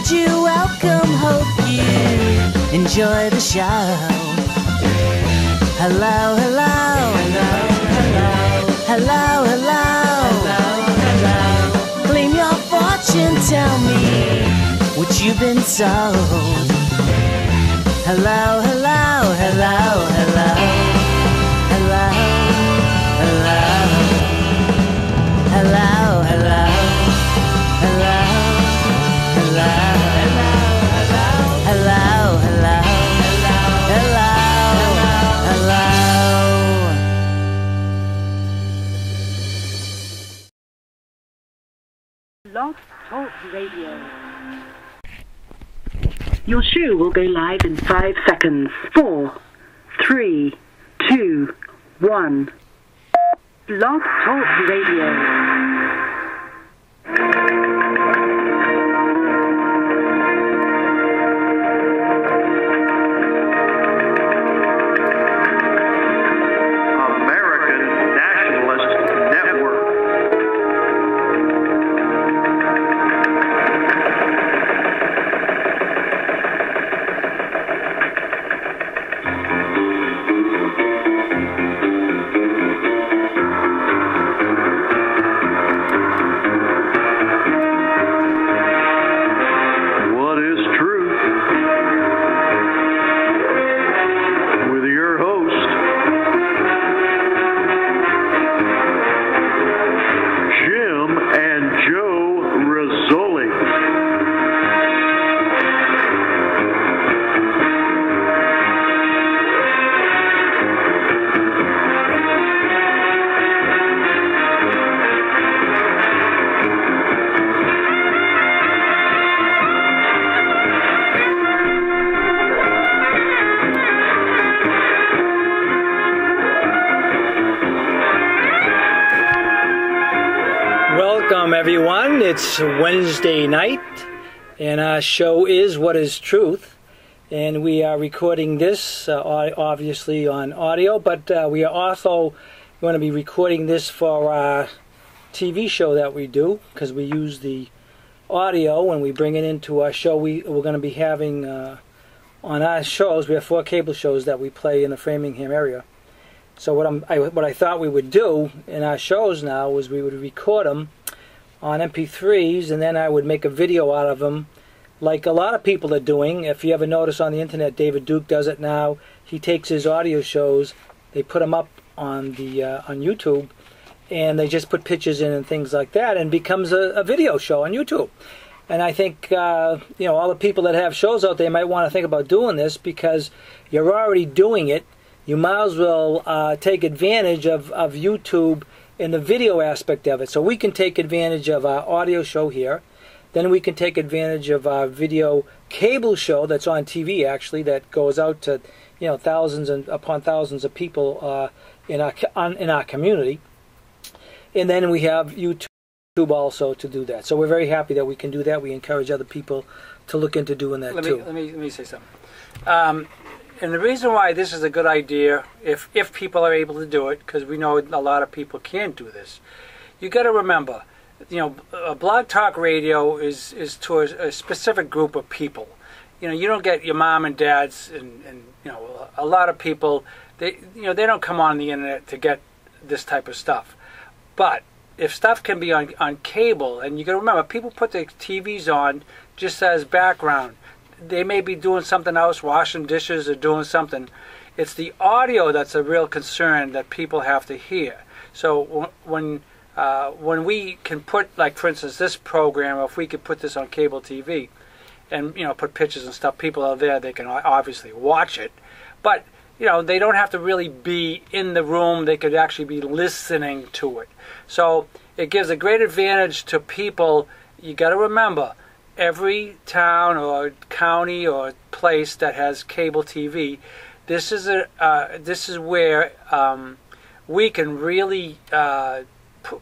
bid you welcome, hope you enjoy the show. Hello, hello, hello, hello, hello, hello, hello, hello. Claim your fortune, tell me what you've been told. Hello, hello, hello, hello, hello, hello, hello, hello, hello, hello, hello, hello, hello, hello. Blog Talk Radio. Your shoe will go live in 5 seconds. 4, 3, 2, 1. Blog Talk Radio. Welcome everyone, it's Wednesday night and our show is What is Truth, and we are recording this obviously on audio, but we are also going to be recording this for our TV show that we do, because we use the audio when we bring it into our show. We're going to be having on our shows, we have 4 cable shows that we play in the Framingham area. So what I thought we would do in our shows now was we would record them on MP3s, and then I would make a video out of them, like a lot of people are doing. If you ever notice on the internet, David Duke does it now. He takes his audio shows, they put them up on the on YouTube, and they just put pictures in and things like that, and becomes a video show on YouTube. And I think all the people that have shows out there might want to think about doing this, because you're already doing it. You might as well take advantage of YouTube in the video aspect of it. So we can take advantage of our audio show here. Then we can take advantage of our video cable show that's on TV, actually, that goes out to thousands and upon thousands of people in our community. And then we have YouTube also to do that. So we're very happy that we can do that. We encourage other people to look into doing that too. Let me say something. And the reason why this is a good idea, if people are able to do it, because we know a lot of people can't do this, you got to remember, Blog Talk Radio is to a specific group of people. You don't get your mom and dads, and a lot of people, they don't come on the internet to get this type of stuff. But if stuff can be on cable, and you got to remember, people put their TVs on just as background. They may be doing something else, washing dishes or doing something. It's the audio that's a real concern that people have to hear. So when we can put, like for instance, this program, if we could put this on cable TV and put pictures and stuff, people are there, they can obviously watch it. But they don't have to really be in the room. They could actually be listening to it. So it gives a great advantage to people. You got to remember, every town or county or place that has cable TV, this is where we can really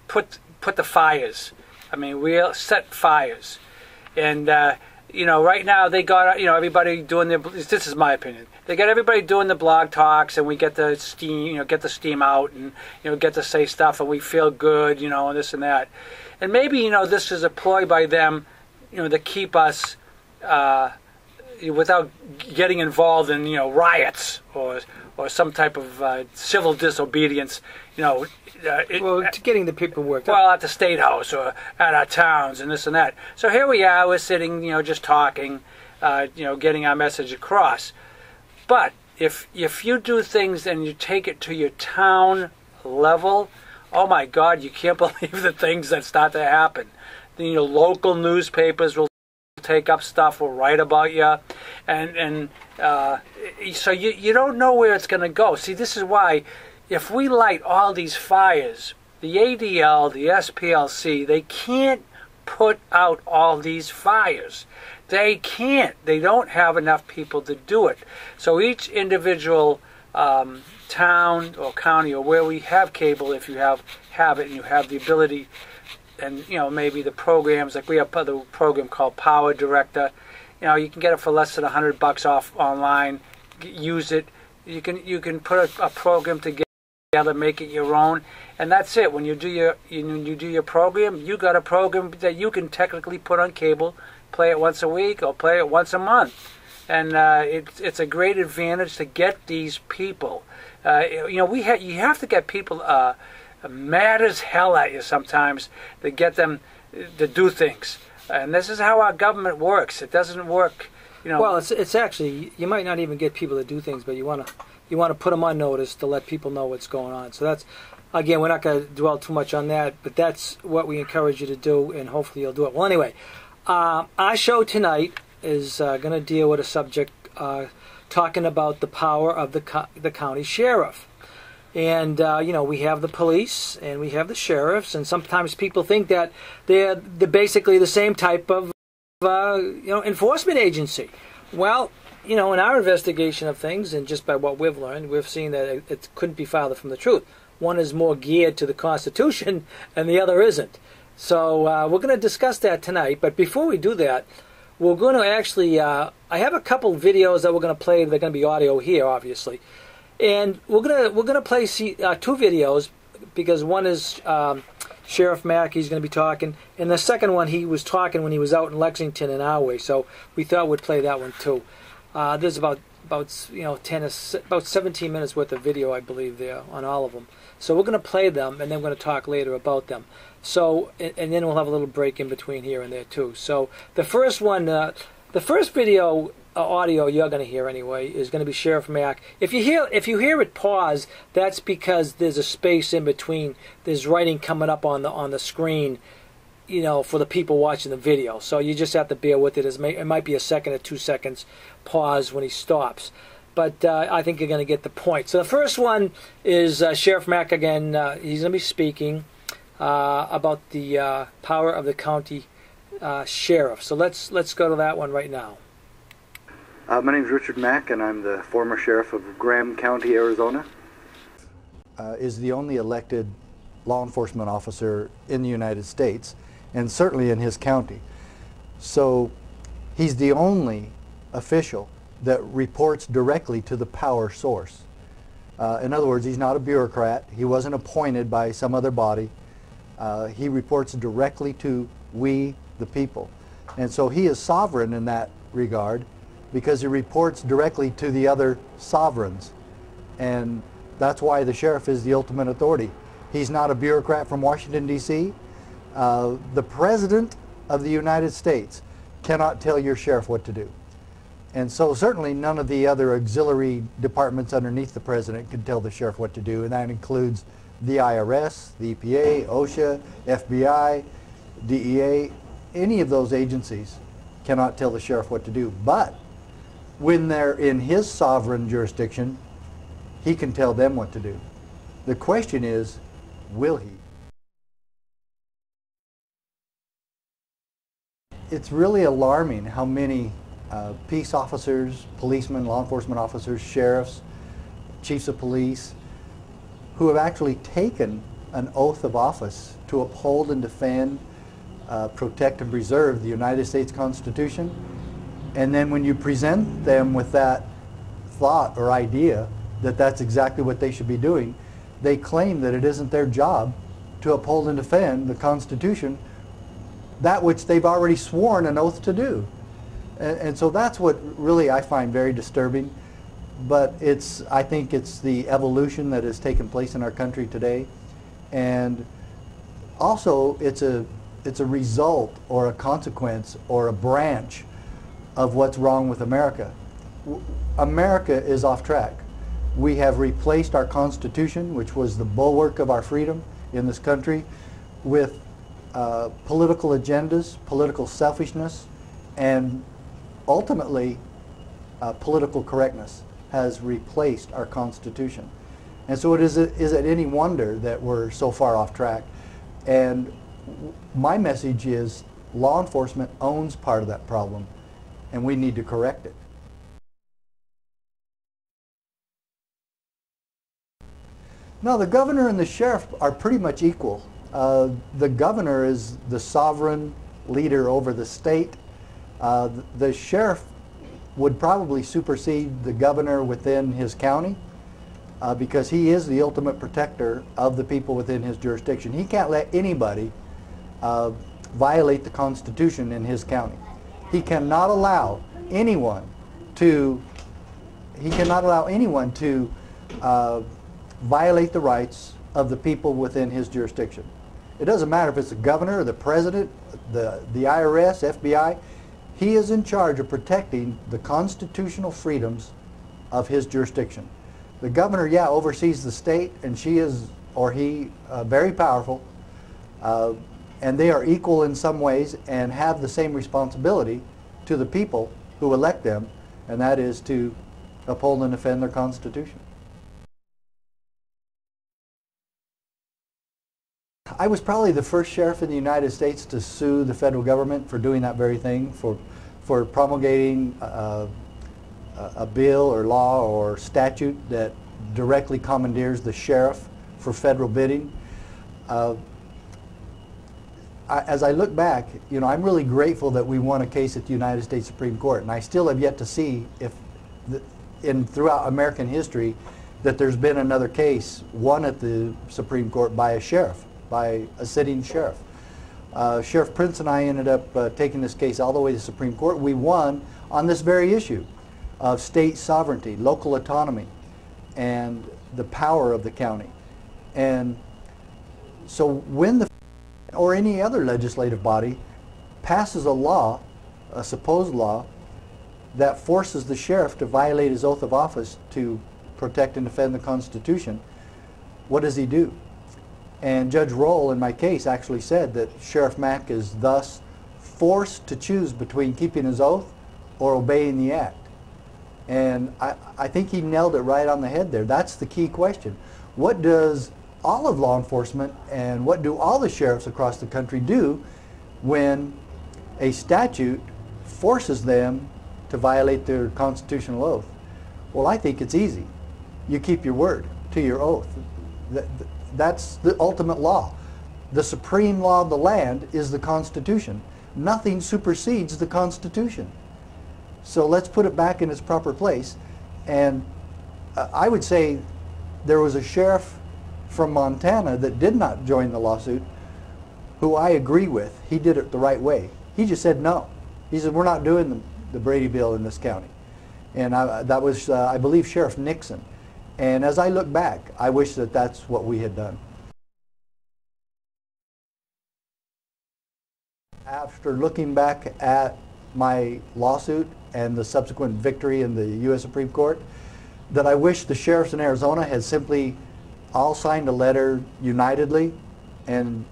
put the fires. I mean, we'll set fires, and right now they got everybody doing their. This is my opinion. They got everybody doing the blog talks, and we get the steam, get the steam out, and get to say stuff, and we feel good, and this and that, and maybe this is a ploy by them. To keep us without getting involved in riots or some type of civil disobedience. To getting the people worked up. Well, at the State House or at our towns and this and that. So here we are, we're sitting, just talking, getting our message across. But if you do things and you take it to your town level, oh my God, you can't believe the things that start to happen. Local newspapers will take up stuff, will write about you, and so you don't know where it's going to go. See, this is why, if we light all these fires, the ADL, the SPLC, they can't put out all these fires. They can't. They don't have enough people to do it. So each individual town or county or where we have cable, if you have it and you have the ability, and maybe the programs, like we have a program called Power Director, you can get it for less than $100 off online. Use it. You can put a program together, make it your own, and that's it. When you do your program, you got a program that you can technically put on cable, play it once a week or play it once a month, and it's a great advantage to get these people. You have to get people mad as hell at you sometimes to get them to do things, and this is how our government works. It doesn't work. Well, it's actually, you might not even get people to do things, but you want to put them on notice to let people know what's going on. So that's, again, we're not going to dwell too much on that, but that's what we encourage you to do, and hopefully you'll do it. Well, anyway, our show tonight is going to deal with a subject talking about the power of the county sheriff. And, we have the police and we have the sheriffs, and sometimes people think that they're basically the same type of enforcement agency. Well, in our investigation of things, and just by what we've learned, we've seen that it couldn't be farther from the truth. One is more geared to the Constitution, and the other isn't. So we're going to discuss that tonight. But before we do that, we're going to actually, I have a couple videos that we're going to play. They're going to be audio here, obviously. And we're going to play two videos, because one is Sheriff Mack, he's going to be talking, and the second one, he was talking when he was out in Lexington and our way, so we thought we'd play that one too. There's about 17 minutes worth of video, I believe, there on all of them. So we're going to play them, and then we're going to talk later about them. So, and then we'll have a little break in between here and there too. So the first one, the first video audio you're going to hear anyway is going to be Sheriff Mack. If you hear it pause, that's because there's a space in between. There's writing coming up on the screen, for the people watching the video. So you just have to bear with it. It might be a second or 2 seconds pause when he stops. But I think you're going to get the point. So the first one is Sheriff Mack again. He's going to be speaking about the power of the county sheriff. So let's go to that one right now. My name is Richard Mack, and I'm the former sheriff of Graham County, Arizona. Is the only elected law enforcement officer in the United States, and certainly in his county. So he's the only official that reports directly to the power source. In other words, he's not a bureaucrat. He wasn't appointed by some other body. He reports directly to we, the people. And so he is sovereign in that regard, because he reports directly to the other sovereigns. And that's why the sheriff is the ultimate authority. He's not a bureaucrat from Washington, D.C. The President of the United States cannot tell your sheriff what to do. And so certainly none of the other auxiliary departments underneath the President can tell the sheriff what to do, and that includes the IRS, the EPA, OSHA, FBI, DEA. Any of those agencies cannot tell the sheriff what to do. But when they're in his sovereign jurisdiction, he can tell them what to do. The question is, will he? It's really alarming how many peace officers, policemen, law enforcement officers, sheriffs, chiefs of police, who have actually taken an oath of office to uphold and defend, protect and preserve the United States Constitution. And then when you present them with that thought or idea that that's exactly what they should be doing, they claim that it isn't their job to uphold and defend the Constitution, that which they've already sworn an oath to do. And so that's what really I find very disturbing. But I think it's the evolution that has taken place in our country today. And also it's a result or a consequence or a branch of what's wrong with America. America is off track. We have replaced our Constitution, which was the bulwark of our freedom in this country, with political agendas, political selfishness, and ultimately political correctness has replaced our Constitution. And so is it any wonder that we're so far off track? And my message is law enforcement owns part of that problem, and we need to correct it. No, the governor and the sheriff are pretty much equal. The governor is the sovereign leader over the state. The sheriff would probably supersede the governor within his county because he is the ultimate protector of the people within his jurisdiction. He can't let anybody violate the Constitution in his county. He cannot allow anyone to violate the rights of the people within his jurisdiction. It doesn't matter if it's the governor, the president, the IRS, FBI. He is in charge of protecting the constitutional freedoms of his jurisdiction. The governor, yeah, oversees the state, and she is, or he, very powerful, and they are equal in some ways and have the same responsibility to the people who elect them, and that is to uphold and defend their Constitution. I was probably the first sheriff in the United States to sue the federal government for doing that very thing, for promulgating a bill or law or statute that directly commandeers the sheriff for federal bidding. As I look back, you know, I'm really grateful that we won a case at the United States Supreme Court, and I still have yet to see if, throughout American history, that there's been another case won at the Supreme Court by a sheriff, by a sitting sheriff. Sheriff Prince and I ended up taking this case all the way to the Supreme Court. We won on this very issue of state sovereignty, local autonomy, and the power of the county. And so when the or any other legislative body passes a law, a supposed law, that forces the sheriff to violate his oath of office to protect and defend the Constitution, what does he do? And Judge Roll, in my case, actually said that Sheriff Mack is thus forced to choose between keeping his oath or obeying the act. And I think he nailed it right on the head there. That's the key question. What does all of law enforcement and what do all the sheriffs across the country do when a statute forces them to violate their constitutional oath? Well, I think it's easy. You keep your word to your oath. That's the ultimate law. The supreme law of the land is the Constitution. Nothing supersedes the Constitution. So let's put it back in its proper place. And I would say there was a sheriff from Montana that did not join the lawsuit who I agree with. He did it the right way. He just said no. He said, we're not doing the Brady bill in this county. And that was, I believe, Sheriff Nixon. And as I look back, I wish that that's what we had done. After looking back at my lawsuit and the subsequent victory in the U.S. Supreme Court, that I wish the sheriffs in Arizona had simply all signed a letter unitedly and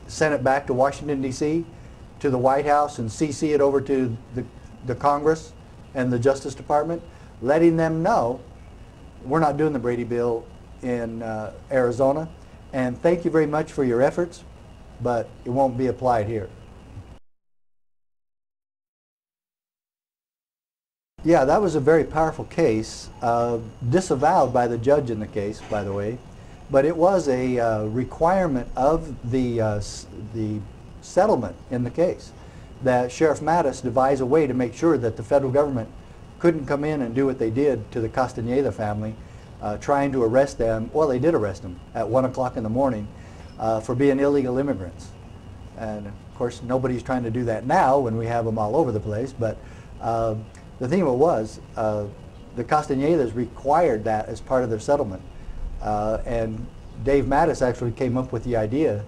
sent it back to Washington, D.C., to the White House, and CC it over to the Congress and the Justice Department, letting them know we're not doing the Brady bill in Arizona, and thank you very much for your efforts, but it won't be applied here. Yeah, that was a very powerful case, disavowed by the judge in the case, by the way, but it was a requirement of the settlement in the case that Sheriff Mattis devise a way to make sure that the federal government couldn't come in and do what they did to the Castañeda family, trying to arrest them. Well, they did arrest them at 1 o'clock in the morning for being illegal immigrants. And of course, nobody's trying to do that now when we have them all over the place, but The thing of it was, the Castañedas required that as part of their settlement. And Dave Mattis actually came up with the idea,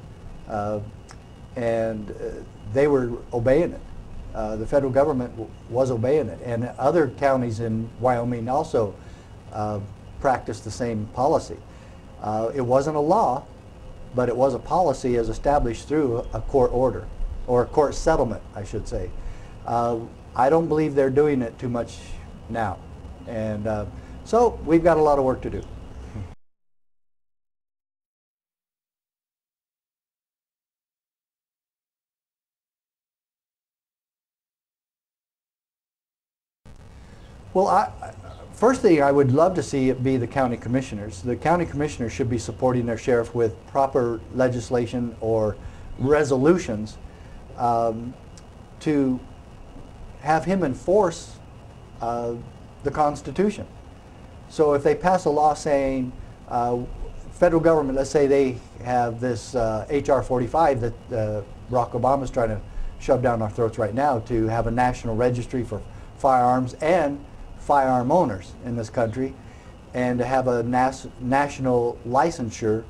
and they were obeying it. The federal government was obeying it, and other counties in Wyoming also practiced the same policy. It wasn't a law, but it was a policy as established through a court order, or a court settlement, I should say. I don't believe they're doing it too much now. And so we've got a lot of work to do. Well, first thing I would love to see it be the county commissioners. The county commissioners should be supporting their sheriff with proper legislation or resolutions to have him enforce the Constitution. So if they pass a law saying, federal government, let's say they have this H.R. 45 that Barack Obama's trying to shove down our throats right now, to have a national registry for firearms and firearm owners in this country, and to have a national licensure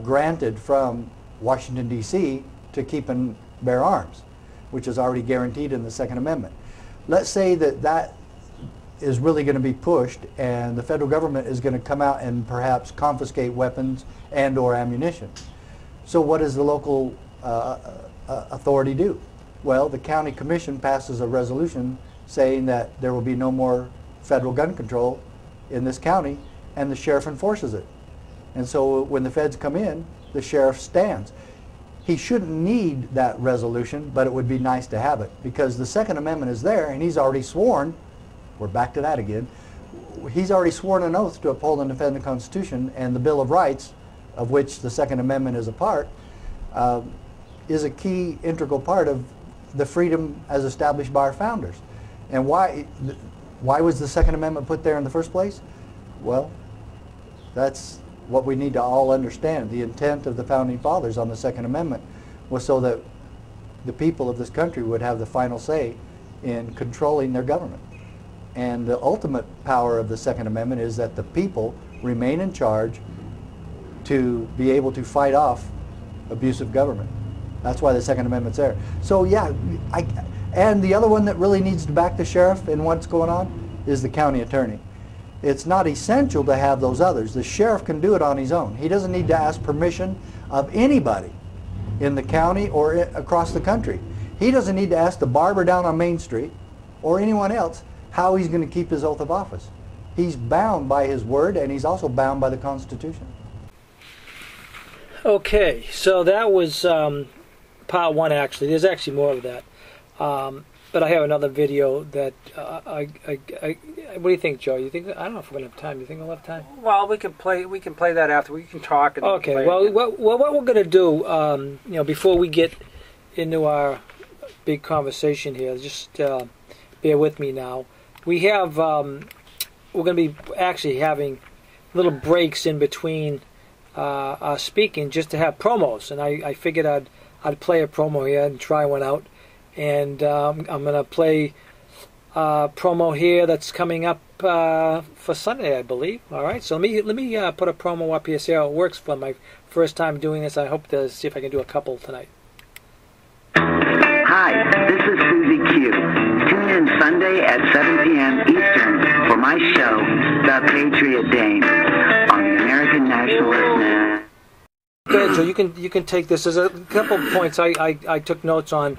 granted from Washington, D.C. to keep and bear arms, which is already guaranteed in the Second Amendment. Let's say that that is really going to be pushed, and the federal government is going to come out and perhaps confiscate weapons and or ammunition. So what does the local authority do? Well, the county commission passes a resolution saying that there will be no more federal gun control in this county, and the sheriff enforces it. And so when the feds come in, the sheriff stands. He shouldn't need that resolution, but it would be nice to have it, because the Second Amendment is there, and he's already sworn, we're back to that again, he's already sworn an oath to uphold and defend the Constitution, and the Bill of Rights, of which the Second Amendment is a part, is a key integral part of the freedom as established by our founders. And why was the Second Amendment put there in the first place? Well, that's what we need to all understand. The intent of the Founding Fathers on the Second Amendment was so that the people of this country would have the final say in controlling their government. And the ultimate power of the Second Amendment is that the people remain in charge to be able to fight off abusive government. That's why the Second Amendment's there. So yeah, and the other one that really needs to back the sheriff in what's going on is the county attorney. It's not essential to have those others. The sheriff can do it on his own. He doesn't need to ask permission of anybody in the county or across the country. He doesn't need to ask the barber down on Main Street or anyone else how he's going to keep his oath of office. He's bound by his word, and he's also bound by the Constitution. Okay, so that was part one, actually. There's actually more of that. But I have another video that what do you think, Joe? You think, I don't know if we're going to have time. You think we'll have time? Well, we can play that after. We can talk. And okay. play Well, what we're going to do, before we get into our big conversation here, just bear with me now. We have we're going to be actually having little breaks in between our speaking, just to have promos, and I figured I'd play a promo here and try one out. And I'm going to play a promo here that's coming up for Sunday, I believe. All right, so let me put a promo up here, see how it works for my first time doing this. I hope to see if I can do a couple tonight. Hi, this is Susie Q. Tune in Sunday at 7 p.m. Eastern for my show, The Patriot Dame, on the American Nationalist Net. Okay, so you can take this. There's a couple of points I took notes on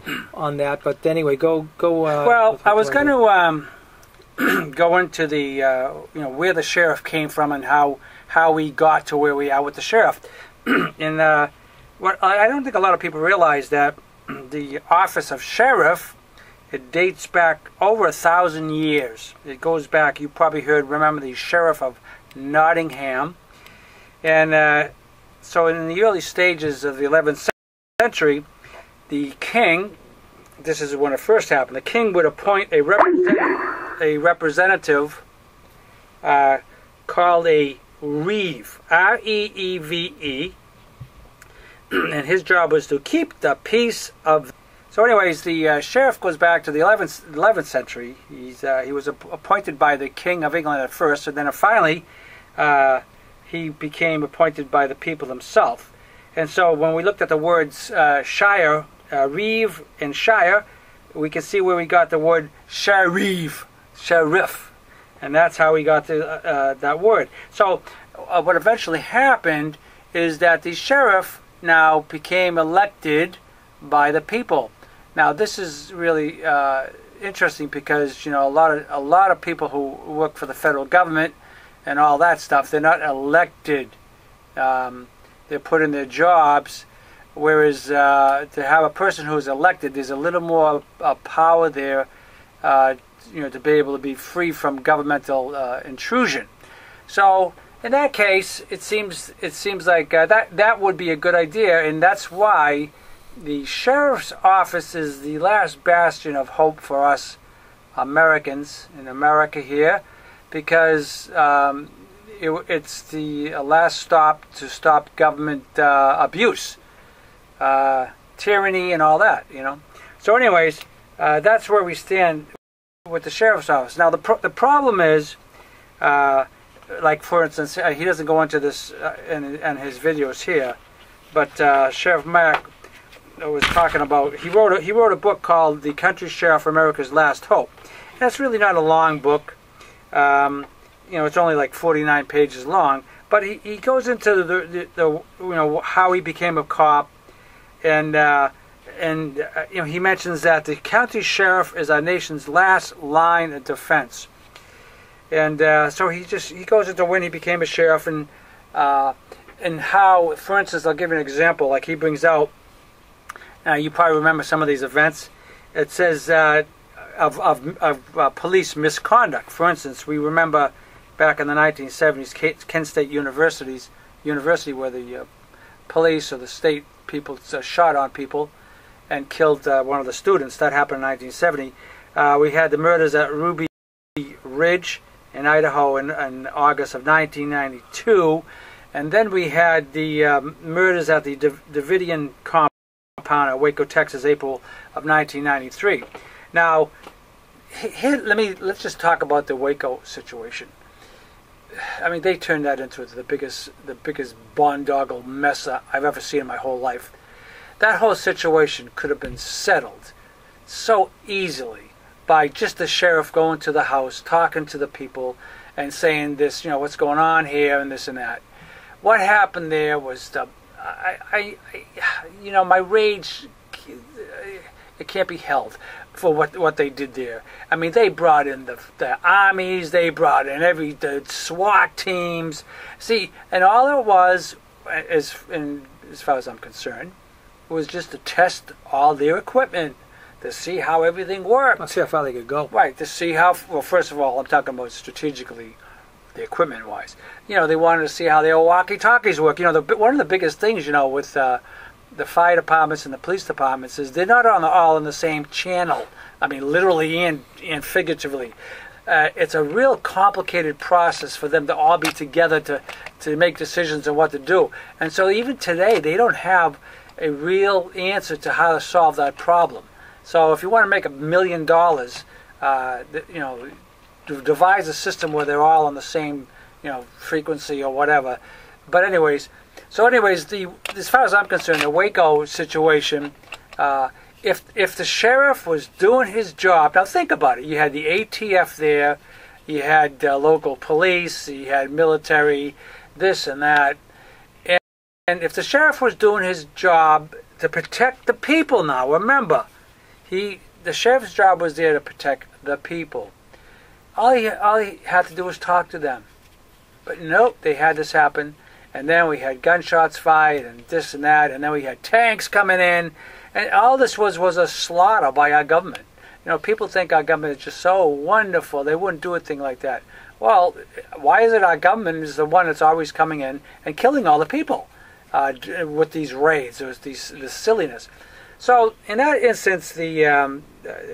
that, but anyway, go. Well, I was going to go into the where the sheriff came from and how we got to where we are with the sheriff. And what I don't think a lot of people realize that the office of sheriff, it dates back over 1,000 years. It goes back. You probably remember the sheriff of Nottingham, and. So in the early stages of the 11th century, the king, this is when it first happened, the king would appoint a representative called a reeve, R-E-E-V-E, and his job was to keep the peace of. So anyways, the sheriff goes back to the 11th century. He was appointed by the King of England at first, and then finally he became appointed by the people himself. And so when we looked at the words shire, reeve, and shire, we can see where we got the word sheriff, and that's how we got that word. So what eventually happened is that the sheriff now became elected by the people. Now this is really interesting because, you know, a lot of people who work for the federal government and all that stuff, they're not elected. They're put in their jobs, whereas to have a person who is elected, there's a little more power there, you know, to be able to be free from governmental intrusion. So in that case, it seems like that would be a good idea, and that's why the sheriff's office is the last bastion of hope for us Americans in America here, because it's the last stop to stop government abuse, tyranny, and all that, you know. So anyways, that's where we stand with the sheriff's office. Now the problem is, like for instance, he doesn't go into this in his videos here, but Sheriff Mack was talking about, he wrote a book called The Country Sheriff, America's Last Hope. And that's really not a long book. You know, it's only like 49 pages long, but he goes into the you know, how he became a cop, and you know, he mentions that the county sheriff is our nation's last line of defense. And so he goes into when he became a sheriff, and how, for instance, I'll give you an example. Like he brings out, you probably remember some of these events. It says of police misconduct. For instance, we remember back in the 1970s, Kent State University, where the police or the state people shot on people and killed one of the students. That happened in 1970. We had the murders at Ruby Ridge in Idaho in August of 1992, and then we had the murders at the Davidian compound at Waco, Texas, April of 1993. Now, let's just talk about the Waco situation. I mean, they turned that into the biggest boondoggle mess I've ever seen in my whole life. That whole situation could have been settled so easily by just the sheriff going to the house, talking to the people, and saying this, you know, what's going on here and this and that. What happened there was you know, my rage, it can't be held for what they did there. I mean, they brought in the armies, they brought in the SWAT teams. See, and all it was, as far as I'm concerned, was just to test all their equipment, to see how everything worked. Let's see how far they could go. Right, to see how, well, first of all, I'm talking about strategically, the equipment-wise. You know, they wanted to see how their walkie-talkies work. You know, one of the biggest things, you know, with the fire departments and the police departments is they're not all on the same channel. I mean, literally and figuratively. It's a real complicated process for them to all be together to make decisions on what to do. And so even today, they don't have a real answer to how to solve that problem. So if you want to make $1 million, you know, devise a system where they're all on the same, you know, frequency or whatever. But anyways, as far as I'm concerned, the Waco situation, if the sheriff was doing his job, now think about it. You had the ATF there, you had local police, you had military, this and that. And if the sheriff was doing his job to protect the people now, remember, the sheriff's job was there to protect the people. All he had to do was talk to them. But nope, they had this happen. And then we had gunshots fired and this and that. And then we had tanks coming in. And all this was a slaughter by our government. You know, people think our government is just so wonderful. They wouldn't do a thing like that. Well, why is it our government is the one that's always coming in and killing all the people with these raids, this silliness? So in that instance,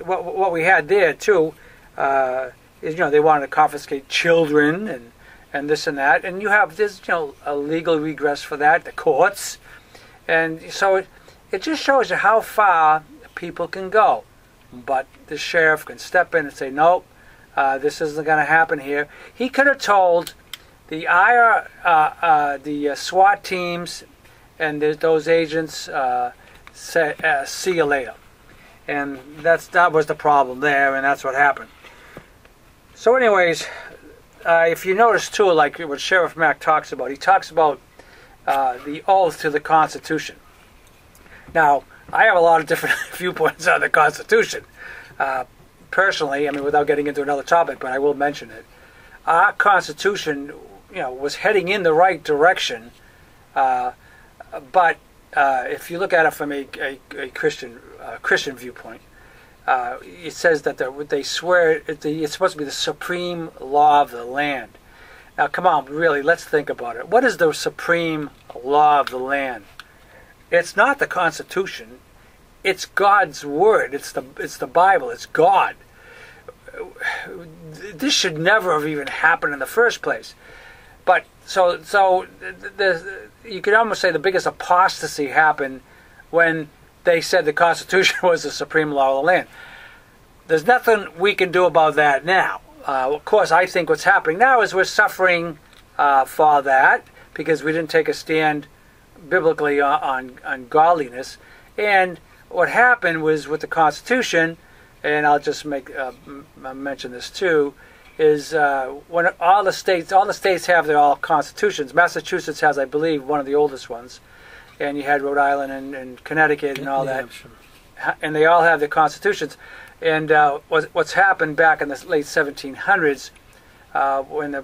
what we had there too is, you know, they wanted to confiscate children and this and that, and you have this, you know, a legal regress for that, the courts, and so it just shows you how far people can go. But the sheriff can step in and say, nope, this isn't going to happen here. He could have told the the SWAT teams and those agents, see you later. And that was the problem there, and that's what happened. So anyways, if you notice too, like what Sheriff Mack talks about, he talks about the oath to the Constitution. Now, I have a lot of different viewpoints on the Constitution. Personally, I mean, without getting into another topic, but I will mention it. Our Constitution, was heading in the right direction, but if you look at it from a Christian viewpoint, it says that they swear it's supposed to be the supreme law of the land. Now, come on, really, let's think about it. What is the supreme law of the land? It's not the Constitution. It's God's word. It's the Bible. It's God. This should never have even happened in the first place. But so you could almost say the biggest apostasy happened when they said the Constitution was the supreme law of the land. There's nothing we can do about that now. Of course, I think what's happening now is we're suffering for that because we didn't take a stand biblically on godliness. And what happened was with the Constitution, and I'll just mention this too, is when all the states have their all constitutions. Massachusetts has, I believe, one of the oldest ones, and you had Rhode Island and Connecticut and all that, and they all have their constitutions. And what's happened back in the late 1700s, when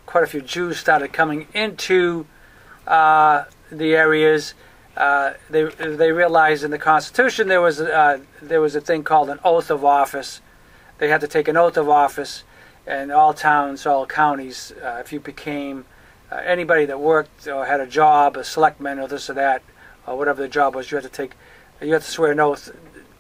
quite a few Jews started coming into the areas, they realized in the Constitution there was a thing called an oath of office. They had to take an oath of office. And all towns, all counties, if you became anybody that worked or had a job, a selectman or this or that, or whatever the job was, you had to swear an oath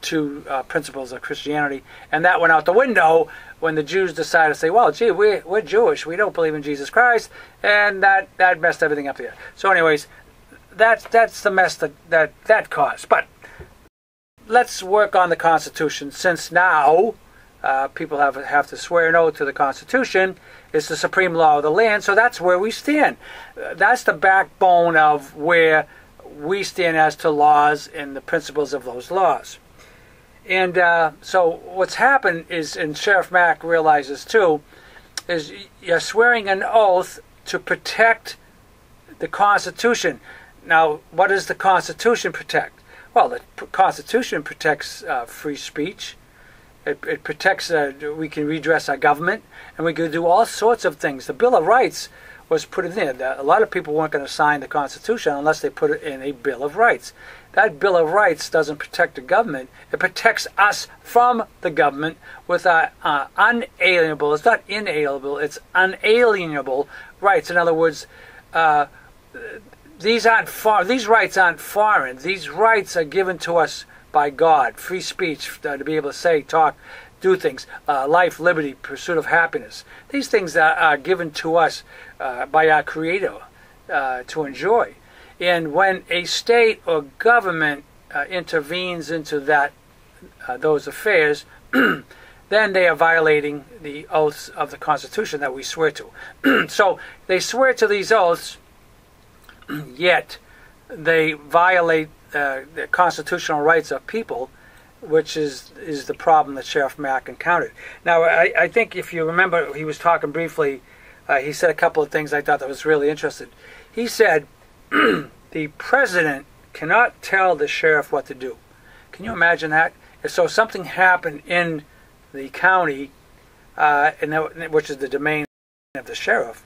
to principles of Christianity. And that went out the window when the Jews decided to say, well, gee, we're Jewish, we don't believe in Jesus Christ, and that messed everything up here. So anyways, that's the mess that caused. But let's work on the Constitution, since now people have to swear an oath to the Constitution. It's the supreme law of the land, so that's where we stand. That's the backbone of where we stand as to laws and the principles of those laws. And so what's happened is, and Sheriff Mack realizes too, is you're swearing an oath to protect the Constitution. Now, what does the Constitution protect? Well, the Constitution protects free speech. It protects, we can redress our government, and we can do all sorts of things. The Bill of Rights was put in there. A lot of people weren't going to sign the Constitution unless they put it in a Bill of Rights. That Bill of Rights doesn't protect the government. It protects us from the government with our unalienable, it's not inalienable, it's unalienable rights. In other words, these rights aren't foreign. These rights are given to us by God. Free speech, to be able to say, talk, do things, life, liberty, pursuit of happiness. These things are given to us by our Creator to enjoy. And when a state or government intervenes into those affairs, then they are violating the oaths of the Constitution that we swear to. So they swear to these oaths, yet they violate the constitutional rights of people, which is the problem that Sheriff Mack encountered. Now, I think if you remember, he was talking briefly, he said a couple of things I thought that was really interesting. He said, the president cannot tell the sheriff what to do. Can you imagine that? So something happened in the county, which is the domain of the sheriff.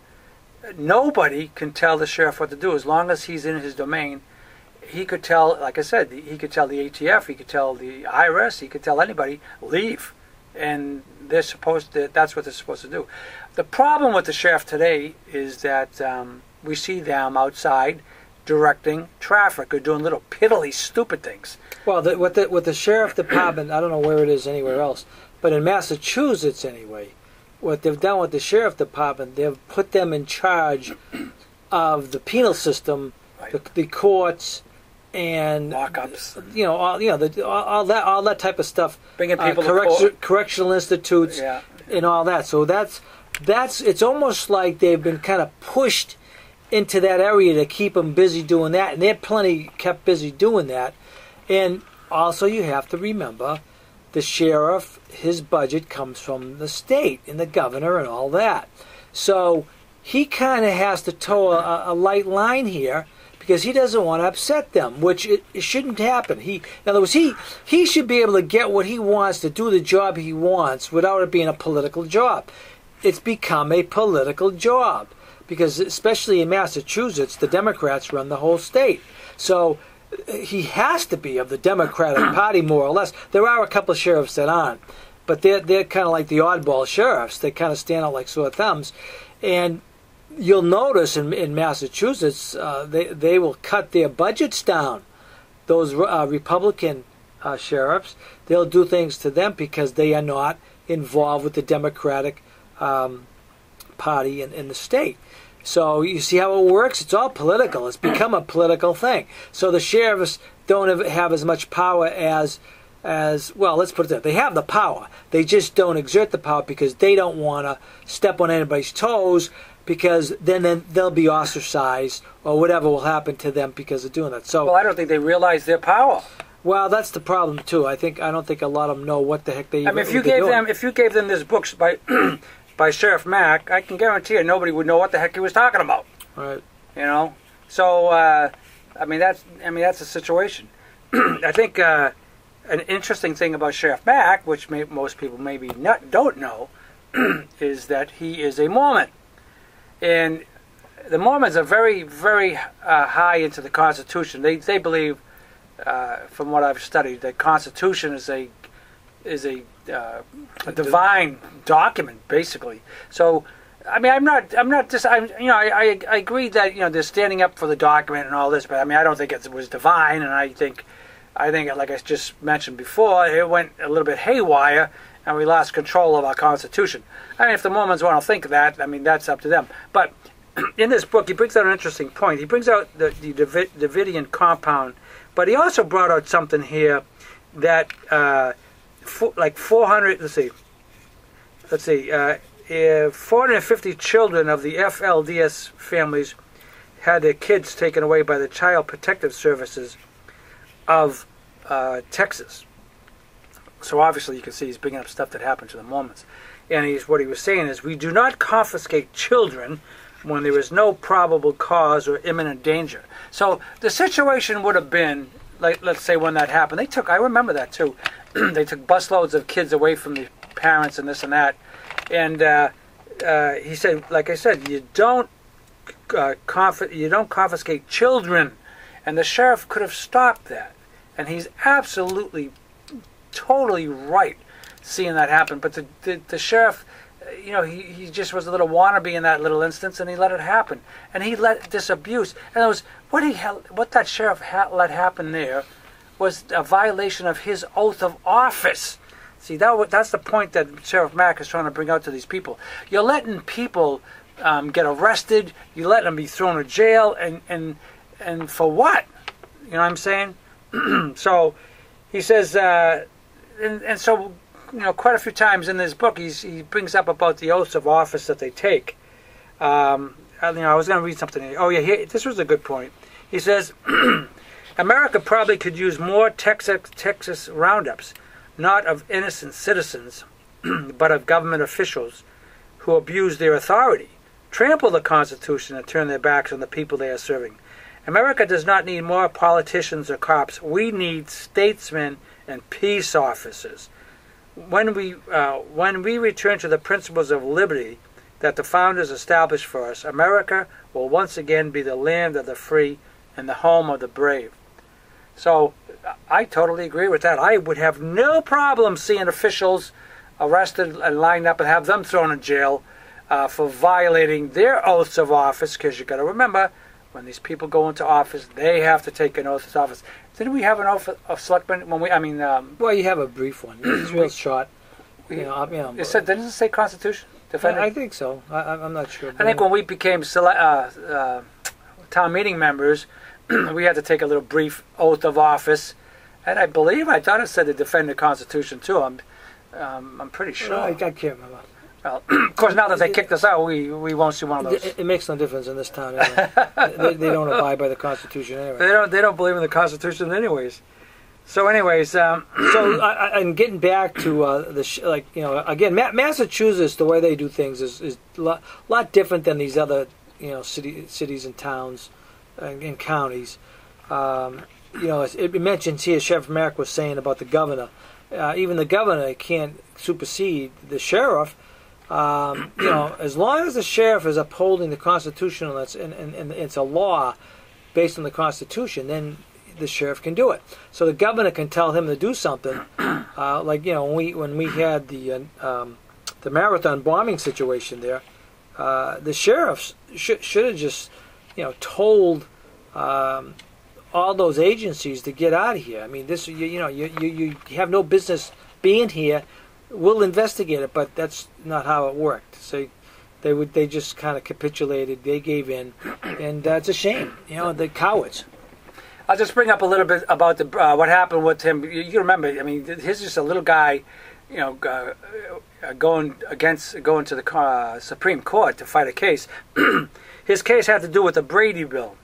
Nobody can tell the sheriff what to do as long as he's in his domain. He could tell, like I said, he could tell the ATF, he could tell the IRS, he could tell anybody, leave. And that's what they're supposed to do. The problem with the sheriff today is that we see them outside directing traffic or doing little piddly stupid things. Well, with the sheriff department, I don't know where it is anywhere else, but in Massachusetts anyway, what they've done with the sheriff department, they've put them in charge of the penal system, right, the courts, and Lockups. All that type of stuff. Bringing people to court. Correctional institutes, Yeah. and all that. So that's it's almost like they've been kind of pushed into that area to keep them busy doing that, and they're plenty kept busy doing that. And also, you have to remember, the sheriff, his budget comes from the state and the governor and all that. So he kind of has to toe a light line here, because he doesn't want to upset them, which it shouldn't happen. In other words, he should be able to get what he wants, to do the job he wants, without it being a political job. It's become a political job, because especially in Massachusetts, the Democrats run the whole state. So he has to be of the Democratic Party, more or less. There are a couple of sheriffs that aren't, but they're kind of like the oddball sheriffs. They kind of stand out like sore thumbs. And you'll notice in Massachusetts, they will cut their budgets down. Those Republican sheriffs, they'll do things to them because they are not involved with the Democratic Party in the state. So you see how it works? It's all political. It's become a political thing. So the sheriffs don't have as much power as well, let's put it that. They have the power. They just don't exert the power because they don't want to step on anybody's toes, because then they'll be ostracized or whatever will happen to them because of doing that. So, well, I don't think they realize their power. Well, that's the problem too. I don't think a lot of them know what the heck they. I mean, if you gave them this books by by Sheriff Mack, I can guarantee you nobody would know what the heck he was talking about. Right. So I mean that's the situation. I think an interesting thing about Sheriff Mack, which most people maybe don't know, is that he is a Mormon, and the Mormons are very, very high into the Constitution. They believe, from what I've studied, that Constitution is a divine document, basically. So, I mean, I agree that they're standing up for the document and all this, but I mean, I don't think it was divine, and I think, like I just mentioned before, it went a little bit haywire, and we lost control of our Constitution. I mean, if the Mormons want to think that, I mean, that's up to them. But in this book, he brings out an interesting point. He brings out the Davidian compound, but he also brought out something here that, like 400, let's see, 450 children of the FLDS families had their kids taken away by the Child Protective Services of Texas. So obviously you can see he's bringing up stuff that happened to the Mormons. And what he was saying is, we do not confiscate children when there is no probable cause or imminent danger. So the situation would have been, like, let's say when that happened, I remember that too, they took busloads of kids away from the parents and this and that. And he said, like I said, you don't confiscate children. And the sheriff could have stopped that. And he's absolutely, totally right seeing that happen. But the sheriff, he just was a little wannabe in that little instance, and he let it happen. And he let this abuse. And it was what that sheriff let happen there was a violation of his oath of office. See, that's the point that Sheriff Mack is trying to bring out to these people. You're letting people get arrested. You let them be thrown in jail, and for what? You know what I'm saying? So he says, and so quite a few times in this book, he brings up about the oaths of office that they take. I was going to read something. Oh yeah, this was a good point. He says, America probably could use more Texas roundups, not of innocent citizens, but of government officials who abuse their authority, trample the Constitution, and turn their backs on the people they are serving. America does not need more politicians or cops. We need statesmen and peace officers. When we return to the principles of liberty that the founders established for us, America will once again be the land of the free and the home of the brave. So I totally agree with that. I would have no problem seeing officials arrested and lined up and have them thrown in jail for violating their oaths of office, because you've got to remember, when these people go into office, they have to take an oath of office. Didn't we have an oath of selectmen when well, you have a brief one. It's real short. Didn't it say Constitution? I think so. I'm not sure. I think when we became town meeting members, we had to take a little brief oath of office, and I thought it said to defend the Constitution too. I'm pretty sure. I can't remember. Well, of course, now that they kicked us out, we won't see one of those. It makes no difference in this town. Anyway. they don't abide by the Constitution anyway. They don't believe in the Constitution anyways. So, anyways, and getting back to again, Massachusetts, the way they do things is a lot different than these other cities and towns and counties. It mentions here, Sheriff Mack was saying about the governor. Even the governor can't supersede the sheriff. As long as the sheriff is upholding the Constitution and it's a law based on the Constitution, then the sheriff can do it. So the governor can tell him to do something, when we had the marathon bombing situation there, the sheriffs should have just told all those agencies to get out of here. I mean, this you have no business being here. We'll investigate it, but that's not how it worked. So they just kind of capitulated. They gave in, and it's a shame. The cowards. I'll just bring up a little bit about what happened with him. You remember? I mean, he's just a little guy, going to the Supreme Court to fight a case. His case had to do with the Brady Bill.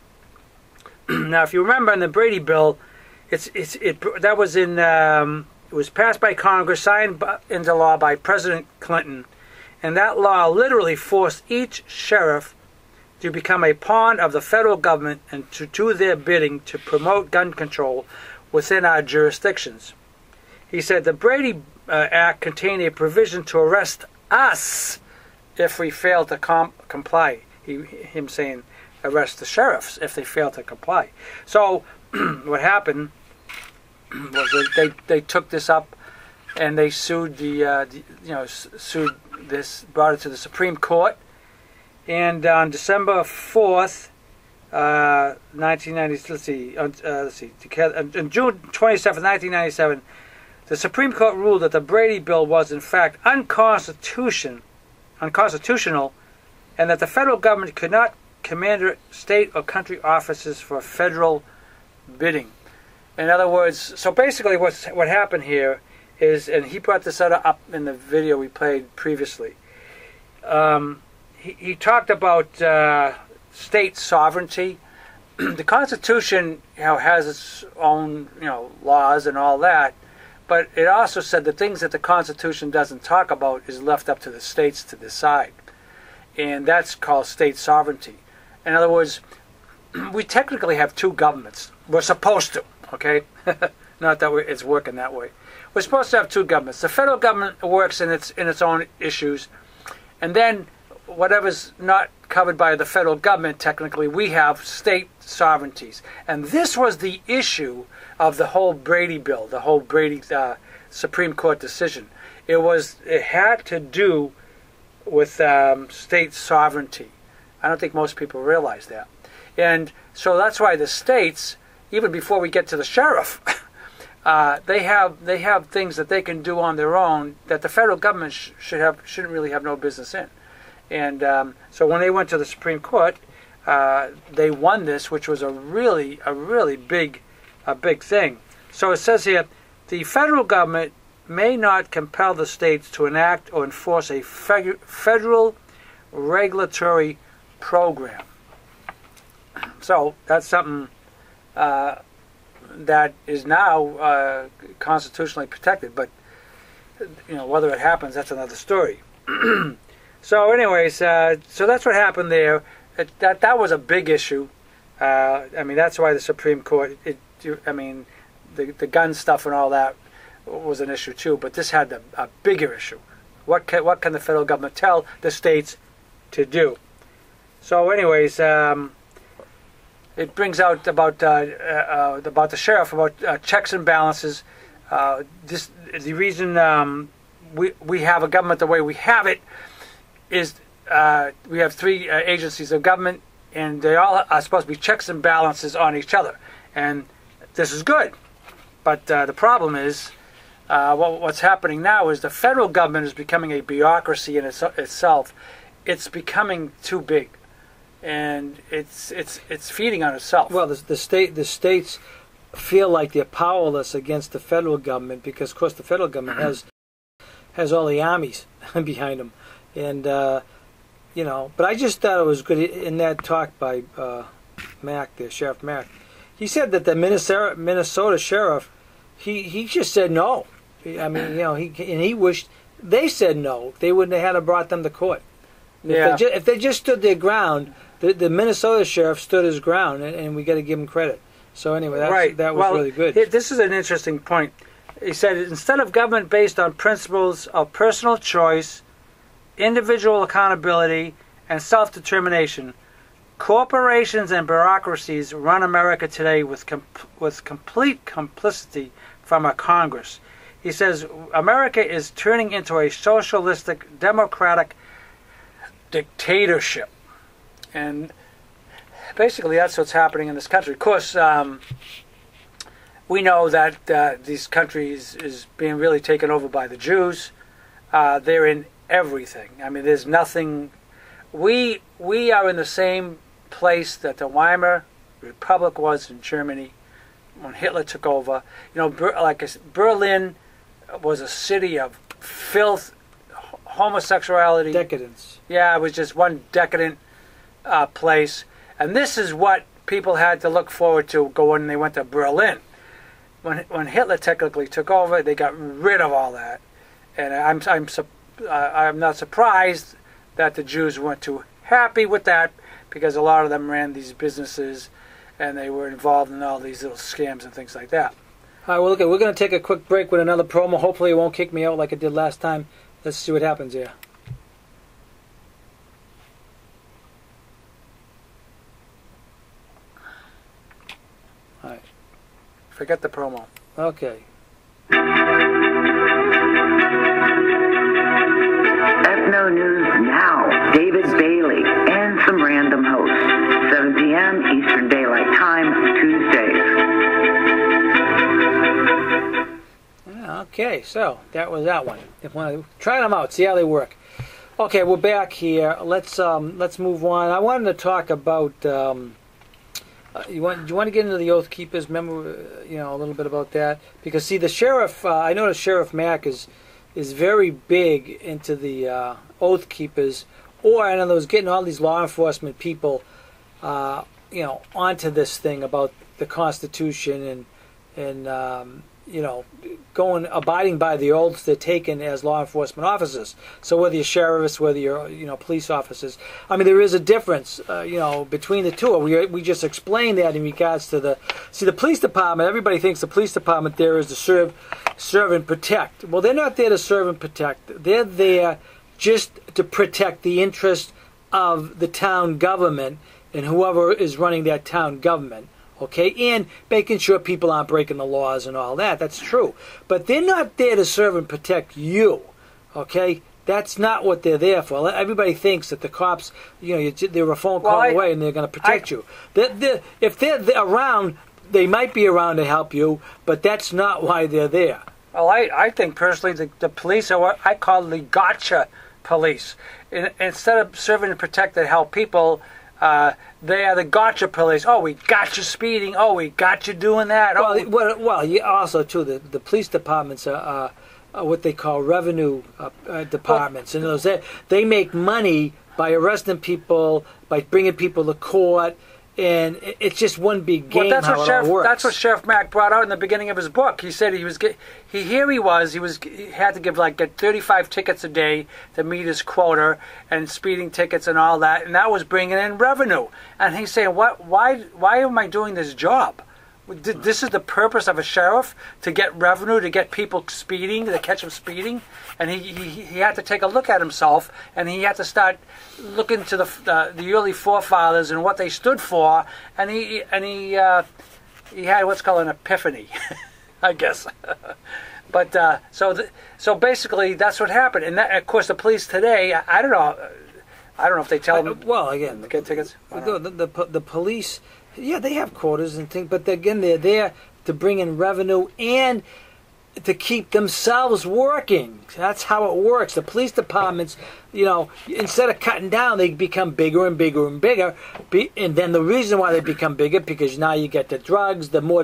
Now, if you remember in the Brady Bill, that was in. It was passed by Congress, signed into law by President Clinton, and that law literally forced each sheriff to become a pawn of the federal government and to do their bidding to promote gun control within our jurisdictions. He said the Brady Act contained a provision to arrest us if we fail to comply. Him saying arrest the sheriffs if they fail to comply. So what happened was they took this up and they sued brought it to the Supreme Court, and on December 4th, 1990. On June 27th, 1997, the Supreme Court ruled that the Brady Bill was in fact unconstitutional, and that the federal government could not command state or country offices for federal bidding. In other words, so basically what happened here is, and he brought this up in the video we played previously, he talked about state sovereignty. The Constitution has its own laws and all that, but it also said the things that the Constitution doesn't talk about is left up to the states to decide. And that's called state sovereignty. In other words, we technically have two governments. We're supposed to. Okay, not that it's working that way. We're supposed to have two governments. The federal government works in its own issues, and then whatever's not covered by the federal government, technically, we have state sovereignties. And this was the issue of the whole Brady Bill, the whole Brady Supreme Court decision. It had to do with state sovereignty. I don't think most people realize that, and so that's why the states, even before we get to the sheriff, they have things that they can do on their own that the federal government shouldn't really have no business in. And so when they went to the Supreme Court, they won this, which was a really big thing. So it says here, the federal government may not compel the states to enact or enforce a federal regulatory program. So that's something that is now constitutionally protected, but whether it happens, that's another story. So, anyways, so that's what happened there. That was a big issue. That's why the Supreme Court. The gun stuff and all that was an issue too, but this had a bigger issue. What can the federal government tell the states to do? So, anyways. It brings out about the sheriff, about checks and balances. The reason we have a government the way we have it is we have three agencies of government, and they all are supposed to be checks and balances on each other. And this is good, but the problem is what's happening now is the federal government is becoming a bureaucracy in itself. It's becoming too big. and it's feeding on itself. Well, the states feel like they're powerless against the federal government because, of course, the federal government has all the armies behind them, and But I just thought it was good in that talk by Mack, there, Sheriff Mack. He said that the Minnesota sheriff, he just said no. I mean, he wished they said no. They wouldn't have had to brought them to court. Yeah. If they just stood their ground, the Minnesota sheriff stood his ground, and we got to give him credit. So anyway, that was really good. This is an interesting point. He said, instead of government based on principles of personal choice, individual accountability, and self-determination, corporations and bureaucracies run America today with complete complicity from our Congress. He says, America is turning into a socialistic, democratic dictatorship. And basically that's what's happening in this country. Of course, we know that these countries is being really taken over by the Jews. They're in everything. I mean, there's nothing. We are in the same place that the Weimar Republic was in Germany when Hitler took over. Berlin was a city of filth, homosexuality, decadence. Yeah, it was just one decadent place. And this is what people had to look forward to when they went to Berlin. When Hitler technically took over, they got rid of all that. And I'm not surprised that the Jews weren't too happy with that, because a lot of them ran these businesses and they were involved in all these little scams and things like that. All right, well, look, we're going to take a quick break with another promo. Hopefully it won't kick me out like it did last time. Let's see what happens here. All right. Forget the promo. Okay. Ethno News Now, David Bailey, and some random hosts. 7 p.m. Eastern Daylight Time, Tuesdays. Okay, so that was that one. If you want to try them out, see how they work. Okay, we're back here. Let's move on. I wanted to talk about. Do you want to get into the Oath Keepers? Remember, a little bit about that, because see, the sheriff. I know the Sheriff Mack is very big into the Oath Keepers, or in other words, getting all these law enforcement people, onto this thing about the Constitution and abiding by the oaths they're taken as law enforcement officers. So whether you're sheriffs, whether you're police officers, I mean, there is a difference, between the two. We just explained that in regards to the police department. Everybody thinks the police department there is to serve and protect. Well, they're not there to serve and protect. They're there just to protect the interest of the town government and whoever is running that town government. Okay, and making sure people aren't breaking the laws and all that. That's true. But they're not there to serve and protect you. Okay? That's not what they're there for. Everybody thinks that the cops, they're a phone call away and they're going to protect you. If they're around, they might be around to help you, but that's not why they're there. Well, I think personally the police are what I call the gotcha police. Instead of serving and protect and help people, they are the gotcha police. Oh, we got you speeding. Oh, we got you doing that. Also too, the police departments are what they call revenue departments. In other words, they make money by arresting people, by bringing people to court, and it's just one big game. Well, that's what Sheriff Mack brought out in the beginning of his book. He said he had to get 35 tickets a day to meet his quota, and speeding tickets and all that, and that was bringing in revenue. And he's saying, why am I doing this job? This is the purpose of a sheriff, to get revenue, to get people speeding, to catch them speeding. And he had to take a look at himself, and he had to start looking to the early forefathers and what they stood for, and he had what's called an epiphany, I guess. But so basically that's what happened. And that, of course, the police today, I don't know if they tell them. Well, again, get tickets. The police. Yeah, they have quotas and things, but again, they're there to bring in revenue, and to keep themselves working. That's how it works. The police departments, instead of cutting down, they become bigger and bigger and bigger. And then the reason why they become bigger, because now you get the drugs, the more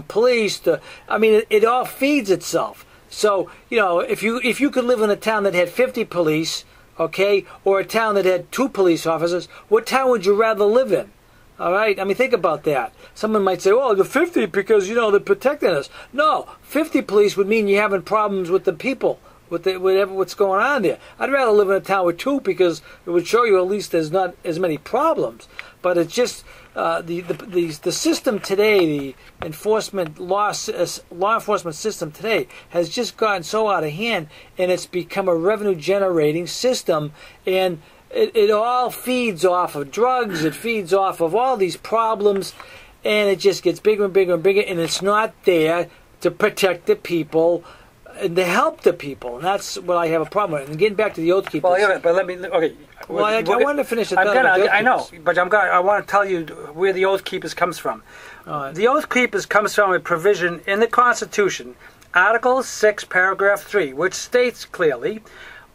police. It all feeds itself. So, if you could live in a town that had 50 police, okay, or a town that had 2 police officers, what town would you rather live in? All right? Think about that. Someone might say, oh, the 50 because, they're protecting us. No, 50 police would mean you're having problems with the people, with what's going on there. I'd rather live in a town with 2 because it would show you at least there's not as many problems. But it's just the system today, the law enforcement system today has just gotten so out of hand, and it's become a revenue-generating system, and it all feeds off of drugs. It feeds off of all these problems, and it just gets bigger and bigger and bigger, and it's not there to protect the people and to help the people. And that's what I have a problem with. And getting back to the Oath Keepers. Well, yeah, but let me. Okay. Well, I wanted to finish it. I know, but I want to tell you where the Oath Keepers comes from. Right. The Oath Keepers comes from a provision in the Constitution, Article 6, Paragraph 3, which states clearly,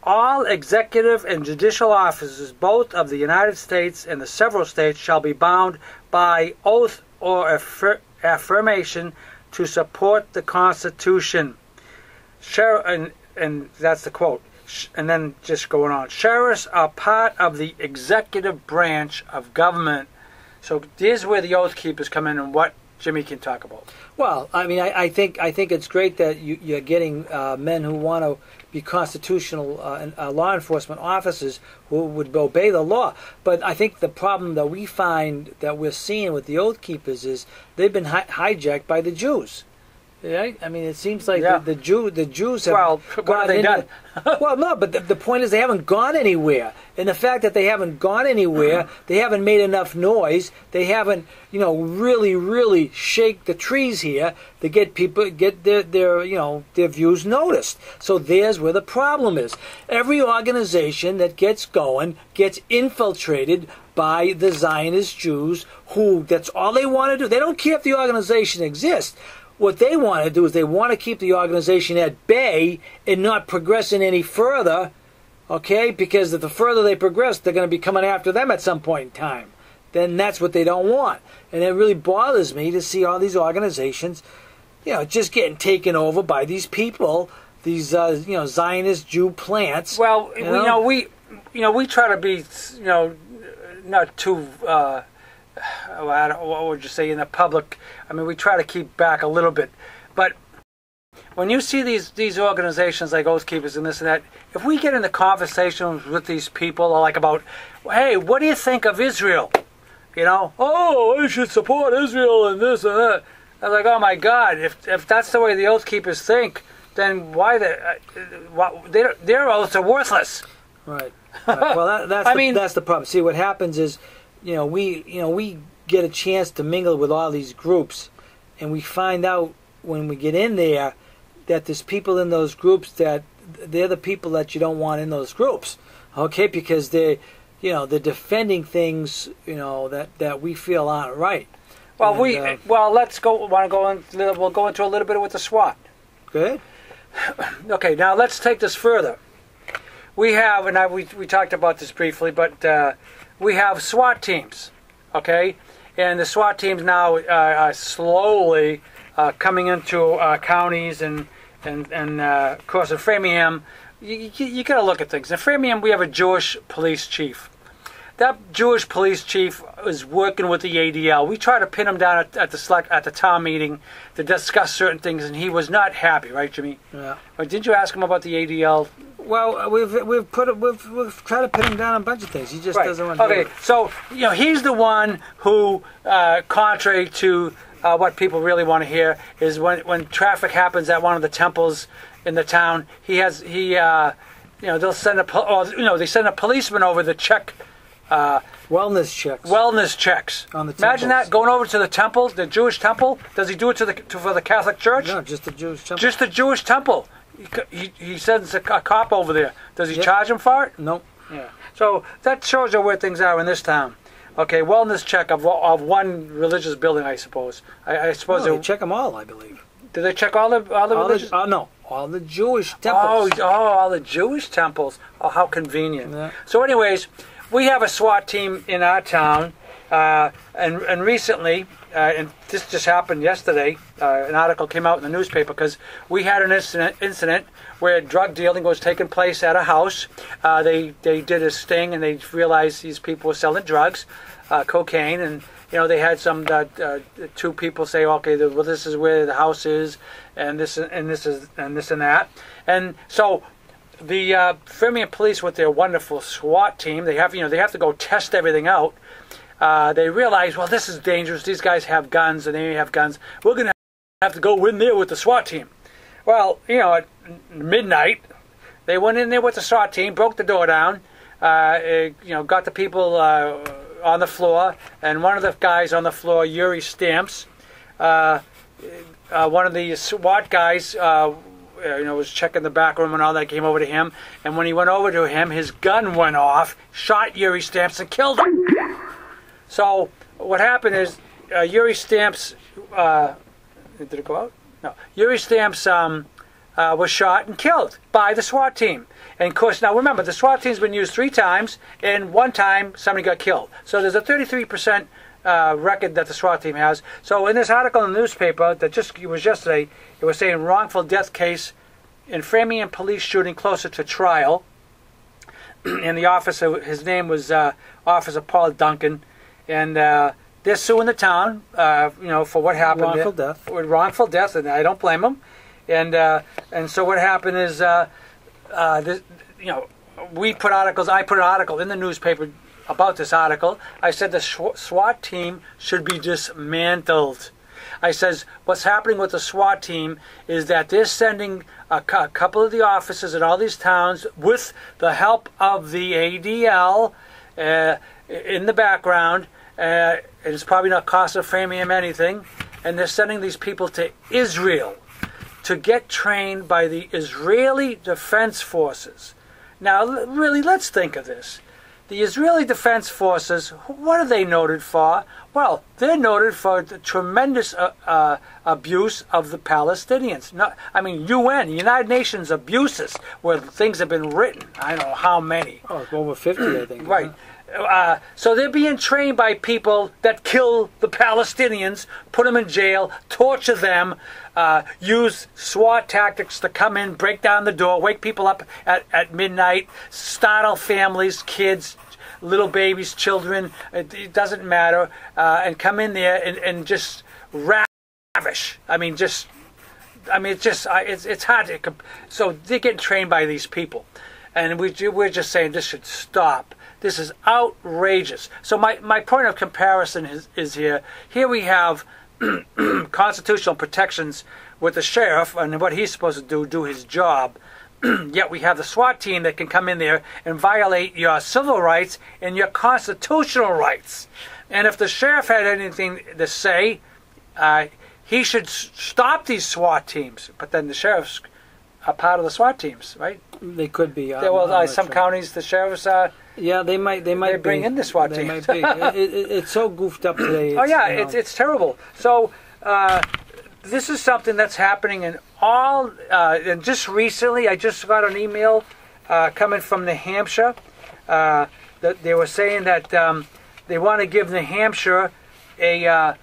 all executive and judicial officers, both of the United States and the several states, shall be bound by oath or affirmation to support the Constitution. And that's the quote. And then just going on. Sheriffs are part of the executive branch of government. So here's where the Oath Keepers come in, and what Jimmy can talk about. Well, I think it's great that you're getting men who want to be constitutional law enforcement officers who would obey the law. But I think the problem that we find that we're seeing with the Oath Keepers is they've been hijacked by the Jews. Right? It seems like the Jews have what have they done? Well, no, but the point is they haven't gone anywhere. And the fact that they haven't gone anywhere, they haven't made enough noise, they haven't, really shake the trees here to get their views noticed. So there's where the problem is. Every organization that gets going gets infiltrated by the Zionist Jews who, that's all they want to do. They don't care if the organization exists. What they want to do is they want to keep the organization at bay and not progressing any further, okay? Because if the further they progress, they're going to be coming after them at some point in time. Then that's what they don't want. And it really bothers me to see all these organizations, just getting taken over by these people, these, Zionist Jew plants. Well, we try to be, not too... what would you say, in the public? We try to keep back a little bit. But when you see these organizations like Oath Keepers and this and that, if we get into conversations with these people like about, hey, what do you think of Israel? Oh, we should support Israel and this and that. I was like, oh my God, if that's the way the Oath Keepers think, then why their oaths are worthless. Right. Well, that's the problem. See, what happens is, we get a chance to mingle with all these groups, and we find out when we get in there that there's people in those groups that they're the people that you don't want in those groups, okay? Because they're defending things, that we feel aren't right. Well, let's go. We'll go into a little bit with the SWAT. Good. Okay, now let's take this further. We have, and we talked about this briefly, but. We have SWAT teams, okay? And the SWAT teams now are slowly coming into counties and of course in Framingham, you got to look at things. In Framingham, we have a Jewish police chief. That Jewish police chief is working with the ADL. We tried to pin him down at the town meeting to discuss certain things, and he was not happy, right, Jimmy? Yeah. Or didn't you ask him about the ADL? Well, we've tried to pin him down on a bunch of things. He just doesn't want to do it. Okay, so he's the one who, contrary to what people really want to hear, is when traffic happens at one of the temples in the town, they'll send they send a policeman over to check. Wellness checks on the temples. temples. Imagine that, going over to the temple, the Jewish temple. Does he do it for the Catholic Church? No, just the Jewish temple. Just the Jewish temple. He sends a cop over there. Does he charge him for it? Nope. Yeah. So that shows you where things are in this town. Okay, wellness check of one religious building, I suppose. I suppose they check them all, I believe. Did they check all the religious? No, all the Jewish temples. All the Jewish temples. Oh, how convenient. Yeah. So, anyways, we have a SWAT team in our town, and recently, and this just happened yesterday. An article came out in the newspaper because we had an incident where drug dealing was taking place at a house. They did a sting, and they realized these people were selling drugs, cocaine, and they had some two people say, okay, well, this is where the house is, and this and that, and so the Framingham police, with their wonderful SWAT team, they have to go test everything out. They realize, well, this is dangerous. These guys have guns, and they have guns. We're going to have to go in there with the SWAT team. Well, at midnight, they went in there with the SWAT team, broke the door down, got the people on the floor, and one of the guys on the floor, Yuri Stamps, one of the SWAT guys, was checking the back room and all that, came over to him, and when he went over to him, his gun went off, shot Yuri Stamps, and killed him. So what happened is Yuri Stamps, did it go out? No. Yuri Stamps was shot and killed by the SWAT team. And of course, now remember, the SWAT team's been used 3 times, and 1 time somebody got killed. So there's a 33% record that the SWAT team has. So in this article in the newspaper that it was yesterday, it was saying wrongful death case in Framingham police shooting closer to trial. And the officer, his name was Officer Paul Duncan, and they're suing the town, for what happened. Wrongful death. With wrongful death, and I don't blame them. And so what happened is, we put articles. I put an article in the newspaper about this article. I said the SWAT team should be dismantled. I says what's happening with the SWAT team is that they're sending a couple of the officers in all these towns with the help of the ADL in the background. It's probably not costing Framingham anything, and they're sending these people to Israel to get trained by the Israeli Defense Forces. Now, really, let's think of this. The Israeli Defense Forces, what are they noted for? Well, they're noted for the tremendous abuse of the Palestinians. UN, United Nations abuses, where things have been written. I don't know how many. Oh, over 50, I think. Right. So they're being trained by people that kill the Palestinians, put them in jail, torture them, use SWAT tactics to come in, break down the door, wake people up at midnight, startle families, kids, little babies, children, it doesn't matter, and come in there and just ravish. It's hard to. So they're getting trained by these people, and we're just saying this should stop. This is outrageous. So my point of comparison is here. Here we have constitutional protections with the sheriff and what he's supposed to do his job. Yet we have the SWAT team that can come in there and violate your civil rights and your constitutional rights. And if the sheriff had anything to say, he should stop these SWAT teams. But then the sheriffs are part of the SWAT teams, right? They could be. Some counties, the sheriffs yeah, they might bring in the SWAT team. Might be. It's so goofed up today. It's terrible. So this is something that's happening in all. And just recently, I just got an email coming from New Hampshire that they were saying that they want to give New Hampshire a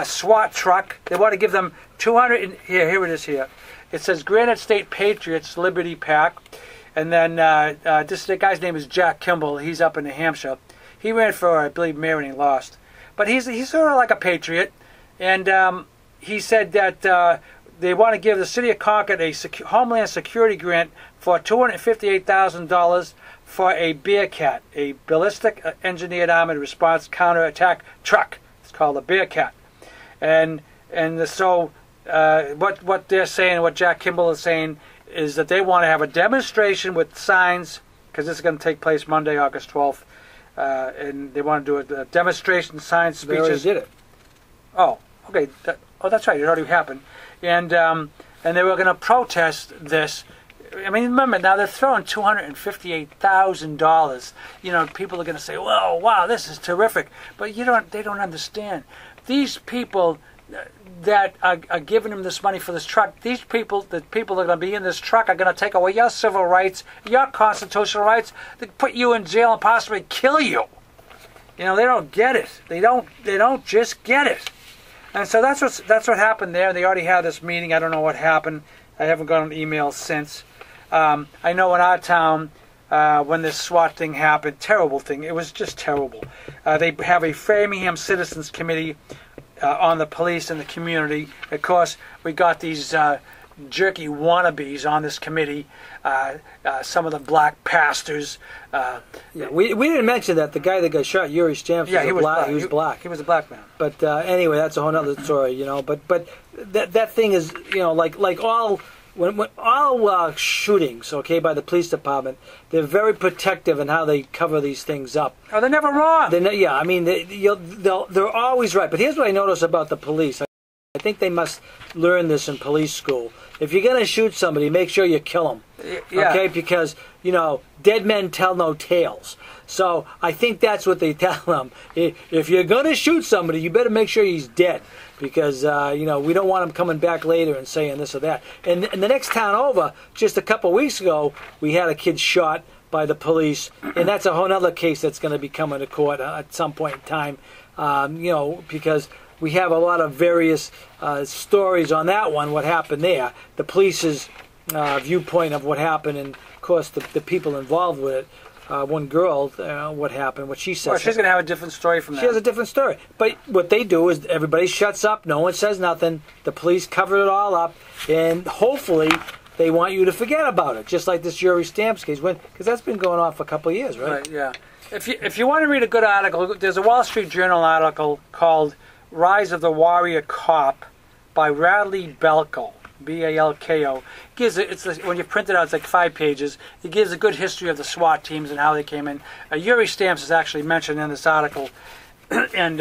SWAT truck. They want to give them 200. Here it is. Here it says Granite State Patriots Liberty Pack. And then the guy's name is Jack Kimball. He's up in New Hampshire. He ran for, I believe, mayor and he lost. But he's sort of like a patriot. And he said that they want to give the city of Concord a Homeland Security grant for $258,000 for a Bearcat, a ballistic engineered armored response counterattack truck. It's called a Bearcat. And so what they're saying, what Jack Kimball is saying, is that they want to have a demonstration with signs, because this is going to take place Monday, August 12th, and they want to do a demonstration, signs, speeches. They already did it. Oh, okay. That's right. It already happened. And they were going to protest this. Remember, now they're throwing $258,000. People are going to say, "Whoa, wow, this is terrific." But they don't understand. These people that are giving him this money for this truck, the people that are going to be in this truck are going to take away your civil rights, your constitutional rights, they put you in jail and possibly kill you. You know, they don't get it. They don't just get it. And so that's what happened there. They already had this meeting. I don't know what happened. I haven't got an email since. I know in our town, when this SWAT thing happened, terrible thing. It was just terrible. They have a Framingham Citizens Committee on the police and the community. Of course, we got these jerky wannabes on this committee. Some of the black pastors. Yeah, we didn't mention that the guy that got shot, Yuri Stamps, he was black. He was black. He was a black man. But anyway, that's a whole other story, you know. But that thing is, you know, like all when all shootings, okay, by the police department, they're very protective in how they cover these things up. Oh, they're never wrong. Yeah, I mean, they're always right. But here's what I notice about the police. I think they must learn this in police school. If you're going to shoot somebody, make sure you kill them. Yeah. Okay? Because, you know, dead men tell no tales. So I think that's what they tell them. If you're going to shoot somebody, you better make sure he's dead. Because, you know, we don't want him coming back later and saying this or that. And in the next town over, just a couple of weeks ago, we had a kid shot by the police. And that's a whole other case that's going to be coming to court at some point in time. You know, because we have a lot of various stories on that one, what happened there. The police's viewpoint of what happened, and, of course, the people involved with it. One girl, what happened, what she said. Well, she's going to have a different story from that. She has a different story. But what they do is everybody shuts up, no one says nothing, the police cover it all up, and hopefully they want you to forget about it, just like this Yuri Stamps case, because that's been going on for a couple of years, right? Right, yeah. If you want to read a good article, there's a Wall Street Journal article called Rise of the Warrior Cop by Radley Balko, B-A-L-K-O. When you print it out, it's like 5 pages. It gives a good history of the SWAT teams and how they came in. Yuri Stamps is actually mentioned in this article, and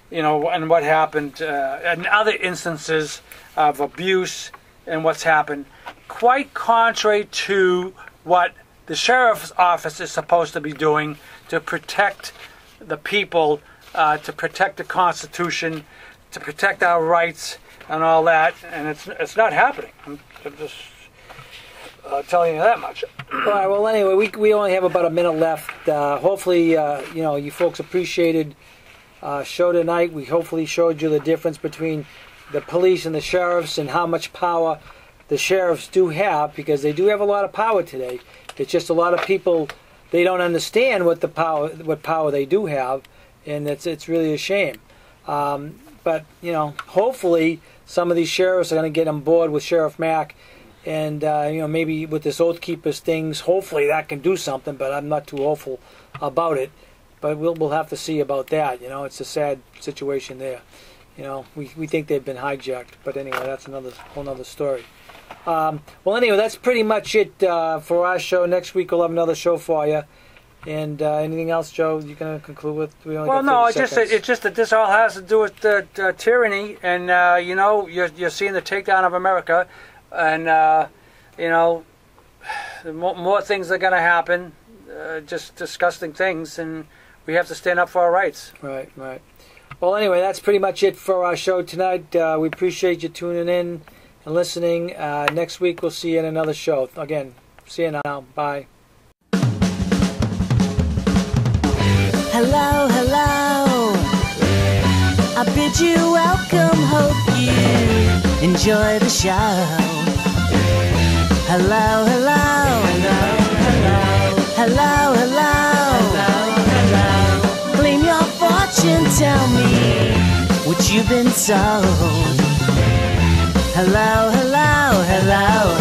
you know, and what happened, and other instances of abuse and what's happened. Quite contrary to what the sheriff's office is supposed to be doing to protect the people, to protect the Constitution, to protect our rights and all that, and it's not happening. I'm just telling you that much. All right. Well, anyway, we only have about a minute left. Hopefully, you know, you folks appreciated show tonight. We hopefully showed you the difference between the police and the sheriffs and how much power the sheriffs do have, because they do have a lot of power today. It's just a lot of people, they don't understand what power they do have, and it's really a shame. But, you know, hopefully some of these sheriffs are going to get on board with Sheriff Mack, and, you know, maybe with this Oath Keepers things, hopefully that can do something, but I'm not too hopeful about it. But we'll have to see about that. You know, it's a sad situation there. You know, we think they've been hijacked, but anyway, that's whole nother story. Well, anyway, that's pretty much it for our show. Next week we'll have another show for you. And anything else, Joe, you going to conclude with? Well, no, it's just that this all has to do with tyranny, and you know, you're seeing the takedown of America, and you know, more things are going to happen, just disgusting things, and we have to stand up for our rights. Right. Well, anyway, that's pretty much it for our show tonight. We appreciate you tuning in and listening. Next week we'll see you in another show. Again, see you now. Bye. Hello, hello. I bid you welcome, hope you enjoy the show. Hello, hello. Hello, hello. Claim your fortune, tell me what you've been told. Hello, hello.